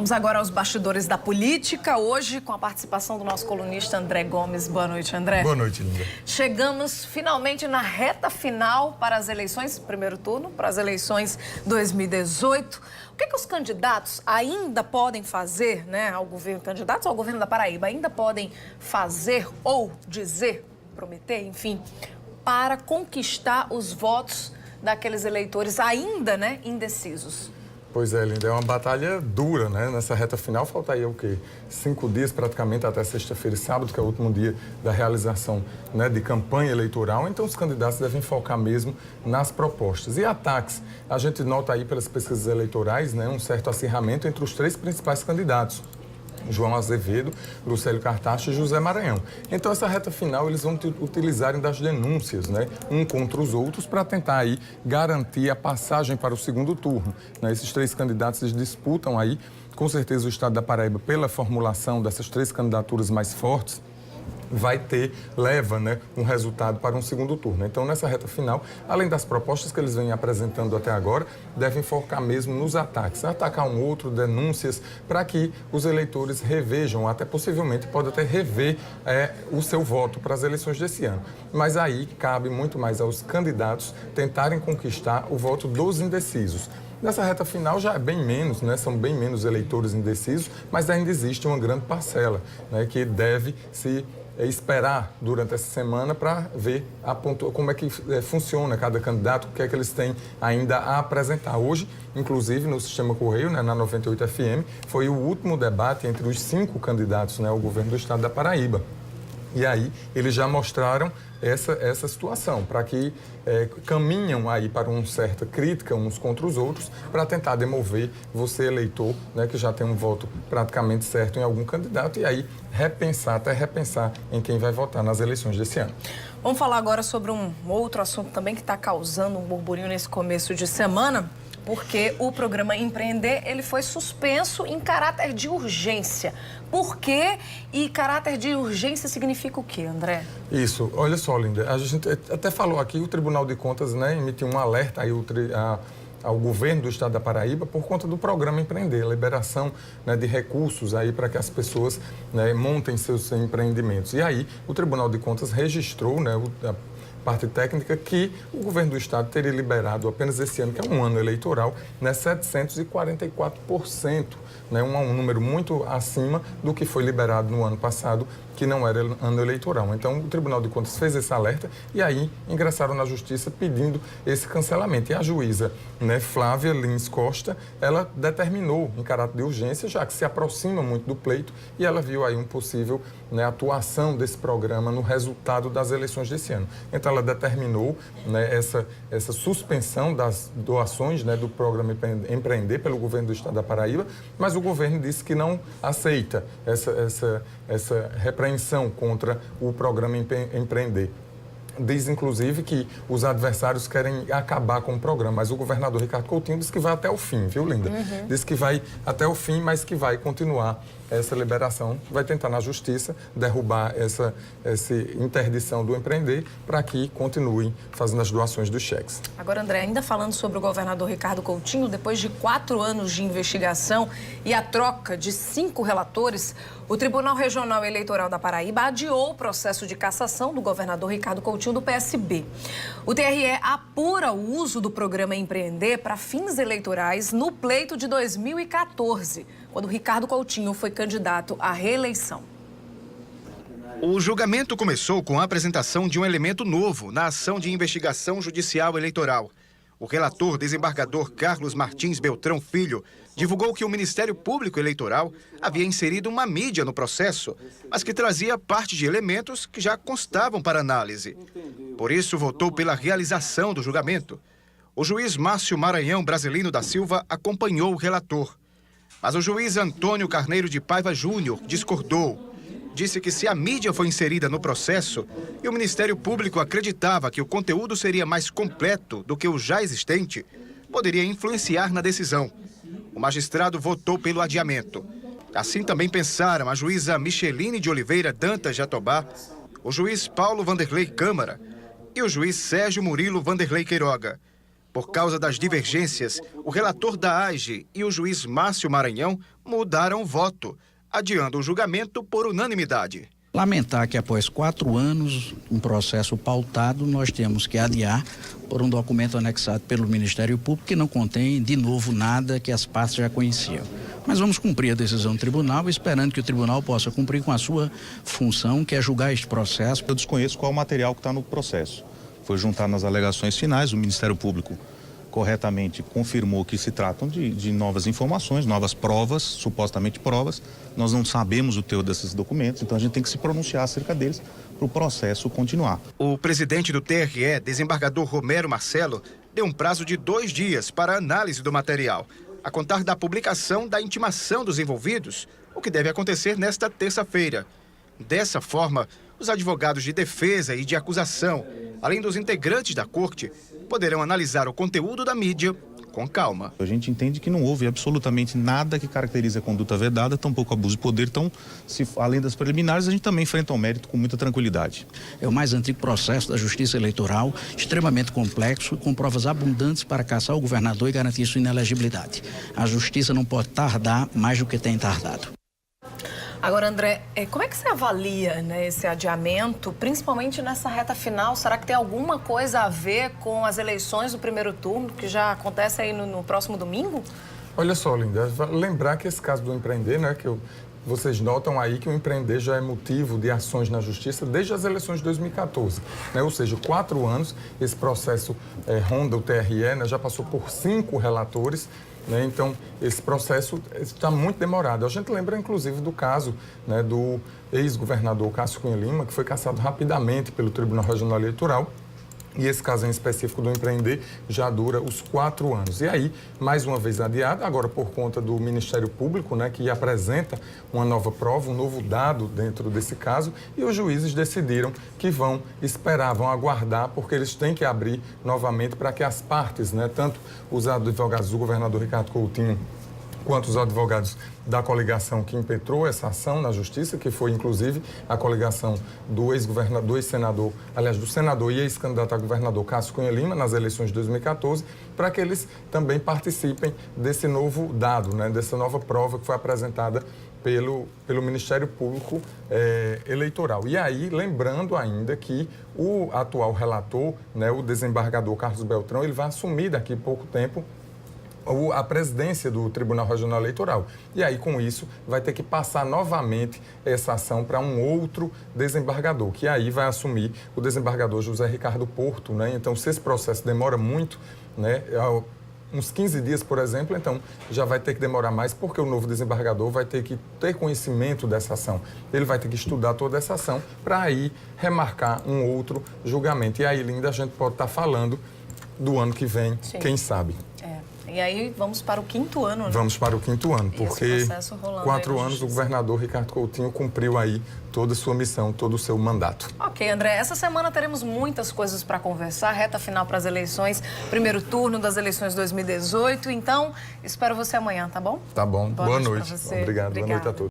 Vamos agora aos bastidores da política, hoje com a participação do nosso colunista André Gomes. Boa noite, André. Boa noite, Linda. Chegamos finalmente na reta final para as eleições, primeiro turno, para as eleições 2018. O que os candidatos ainda podem fazer, né, ao governo, candidatos ao governo da Paraíba, ainda podem fazer ou dizer, prometer, enfim, para conquistar os votos daqueles eleitores ainda, né, indecisos? Pois é, Linda, é uma batalha dura, né? Nessa reta final, falta aí o quê? 5 dias praticamente até sexta-feira e sábado, que é o último dia da realização, né, de campanha eleitoral. Então, os candidatos devem focar mesmo nas propostas. E ataques, a gente nota aí pelas pesquisas eleitorais, né, um certo acirramento entre os 3 principais candidatos: João Azevedo, Lucélio Cartacho e José Maranhão. Então, essa reta final, eles vão utilizarem das denúncias, né, um contra os outros, para tentar aí garantir a passagem para o segundo turno, né? Esses 3 candidatos, eles disputam aí, com certeza, o estado da Paraíba pela formulação dessas 3 candidaturas mais fortes. Leva, né, um resultado para um segundo turno. Então, nessa reta final, além das propostas que eles vêm apresentando até agora, devem focar mesmo nos ataques, atacar um outro, denúncias, para que os eleitores revejam, até possivelmente pode até rever o seu voto para as eleições desse ano. Mas aí cabe muito mais aos candidatos tentarem conquistar o voto dos indecisos. Nessa reta final já é bem menos, né? São bem menos eleitores indecisos, mas ainda existe uma grande parcela, né, que deve se esperar durante essa semana para ver como é que funciona cada candidato, o que é que eles têm ainda a apresentar. Hoje, inclusive, no Sistema Correio, né, na 98 FM, foi o último debate entre os 5 candidatos, né, ao governo do estado da Paraíba. E aí, eles já mostraram essa situação, para que caminham aí para uma certa crítica uns contra os outros, para tentar demover você, eleitor, né, que já tem um voto praticamente certo em algum candidato, e aí até repensar em quem vai votar nas eleições desse ano. Vamos falar agora sobre um outro assunto também que está causando um burburinho nesse começo de semana, porque o programa Empreender, ele foi suspenso em caráter de urgência. Por quê? E caráter de urgência significa o quê, André? Isso. Olha só, Linda, a gente até falou aqui, o Tribunal de Contas, né, emitiu um alerta aí ao governo do estado da Paraíba por conta do programa Empreender, liberação, né, de recursos aí para que as pessoas, né, montem seus empreendimentos. E aí, o Tribunal de Contas registrou, né, a parte técnica, que o governo do estado teria liberado apenas esse ano, que é um ano eleitoral, né, 744%, né, um número muito acima do que foi liberado no ano passado, que não era ano eleitoral. Então, o Tribunal de Contas fez esse alerta e aí ingressaram na Justiça pedindo esse cancelamento. E a juíza, né, Flávia Lins Costa, ela determinou em caráter de urgência, já que se aproxima muito do pleito, e ela viu aí um possível, né, atuação desse programa no resultado das eleições desse ano. Então, ela determinou, né, essa suspensão das doações, né, do programa Empreender pelo governo do estado da Paraíba, mas o governo disse que não aceita essa repreensão contra o programa Empreender. Diz, inclusive, que os adversários querem acabar com o programa, mas o governador Ricardo Coutinho disse que vai até o fim, viu, Linda? Disse que vai até o fim, mas que vai continuar essa liberação, vai tentar na Justiça derrubar essa interdição do Empreender para que continuem fazendo as doações dos cheques. Agora, André, ainda falando sobre o governador Ricardo Coutinho, depois de 4 anos de investigação e a troca de 5 relatores, o Tribunal Regional Eleitoral da Paraíba adiou o processo de cassação do governador Ricardo Coutinho do PSB. O TRE apura o uso do programa Empreender para fins eleitorais no pleito de 2014, quando Ricardo Coutinho foi candidato à reeleição. O julgamento começou com a apresentação de um elemento novo na ação de investigação judicial eleitoral. O relator desembargador Carlos Martins Beltrão Filho divulgou que o Ministério Público Eleitoral havia inserido uma mídia no processo, mas que trazia parte de elementos que já constavam para análise. Por isso, votou pela realização do julgamento. O juiz Márcio Maranhão Brasilino da Silva acompanhou o relator. Mas o juiz Antônio Carneiro de Paiva Júnior discordou. Disse que se a mídia foi inserida no processo e o Ministério Público acreditava que o conteúdo seria mais completo do que o já existente, poderia influenciar na decisão. O magistrado votou pelo adiamento. Assim também pensaram a juíza Micheline de Oliveira Dantas Jatobá, o juiz Paulo Vanderlei Câmara e o juiz Sérgio Murilo Vanderlei Queiroga. Por causa das divergências, o relator da AGE e o juiz Márcio Maranhão mudaram o voto, adiando o julgamento por unanimidade. Lamentar que após 4 anos, um processo pautado, nós temos que adiar por um documento anexado pelo Ministério Público que não contém, de novo, nada que as partes já conheciam. Mas vamos cumprir a decisão do tribunal, esperando que o tribunal possa cumprir com a sua função, que é julgar este processo. Eu desconheço qual é o material que está no processo. Foi juntado nas alegações finais, o Ministério Público corretamente confirmou que se tratam de novas informações, novas provas, supostamente provas. Nós não sabemos o teor desses documentos, então a gente tem que se pronunciar acerca deles para o processo continuar. O presidente do TRE, desembargador Romero Marcelo, deu um prazo de 2 dias para a análise do material, a contar da publicação da intimação dos envolvidos, o que deve acontecer nesta terça-feira. Dessa forma, os advogados de defesa e de acusação, além dos integrantes da corte, poderão analisar o conteúdo da mídia com calma. A gente entende que não houve absolutamente nada que caracterize a conduta vedada, tampouco abuso de poder, então, além das preliminares, a gente também enfrenta o mérito com muita tranquilidade. É o mais antigo processo da Justiça Eleitoral, extremamente complexo, com provas abundantes para caçar o governador e garantir sua inelegibilidade. A Justiça não pode tardar mais do que tem tardado. Agora, André, como é que você avalia, né, esse adiamento, principalmente nessa reta final? Será que tem alguma coisa a ver com as eleições do primeiro turno, que já acontece aí no próximo domingo? Olha só, Linda, lembrar que esse caso do Empreender, né, vocês notam aí que o Empreender já é motivo de ações na Justiça desde as eleições de 2014, né? Ou seja, 4 anos, esse processo ronda o TRE, né, já passou por 5 relatores, né? Então, esse processo está muito demorado. A gente lembra, inclusive, do caso, né, do ex-governador Cássio Cunha Lima, que foi cassado rapidamente pelo Tribunal Regional Eleitoral. E esse caso em específico do Empreender já dura os 4 anos. E aí, mais uma vez adiado, agora por conta do Ministério Público, né, que apresenta uma nova prova, um novo dado dentro desse caso, e os juízes decidiram que vão esperar, vão aguardar, porque eles têm que abrir novamente para que as partes, né, tanto os advogados do governador Ricardo Coutinho, quanto os advogados da coligação que impetrou essa ação na Justiça, que foi, inclusive, a coligação do ex-governador, ex-senador, aliás, do senador e ex-candidato a governador Cássio Cunha Lima, nas eleições de 2014, para que eles também participem desse novo dado, né, dessa nova prova que foi apresentada pelo Ministério Público Eleitoral. E aí, lembrando ainda que o atual relator, né, o desembargador Carlos Beltrão, ele vai assumir daqui a pouco tempo a presidência do Tribunal Regional Eleitoral. E aí, com isso, vai ter que passar novamente essa ação para um outro desembargador, que aí vai assumir o desembargador José Ricardo Porto, né? Então, se esse processo demora muito, né, uns 15 dias, por exemplo, então já vai ter que demorar mais, porque o novo desembargador vai ter que ter conhecimento dessa ação. Ele vai ter que estudar toda essa ação para aí remarcar um outro julgamento. E aí, Linda, a gente pode estar falando do ano que vem, sim, quem sabe. E aí vamos para o 5º ano, né? Vamos para o 5º ano, porque 4 anos o governador Ricardo Coutinho cumpriu aí toda a sua missão, todo o seu mandato. Ok, André, essa semana teremos muitas coisas para conversar, reta final para as eleições, primeiro turno das eleições 2018, então espero você amanhã, tá bom? Tá bom, boa noite. Obrigado. Boa noite a todos.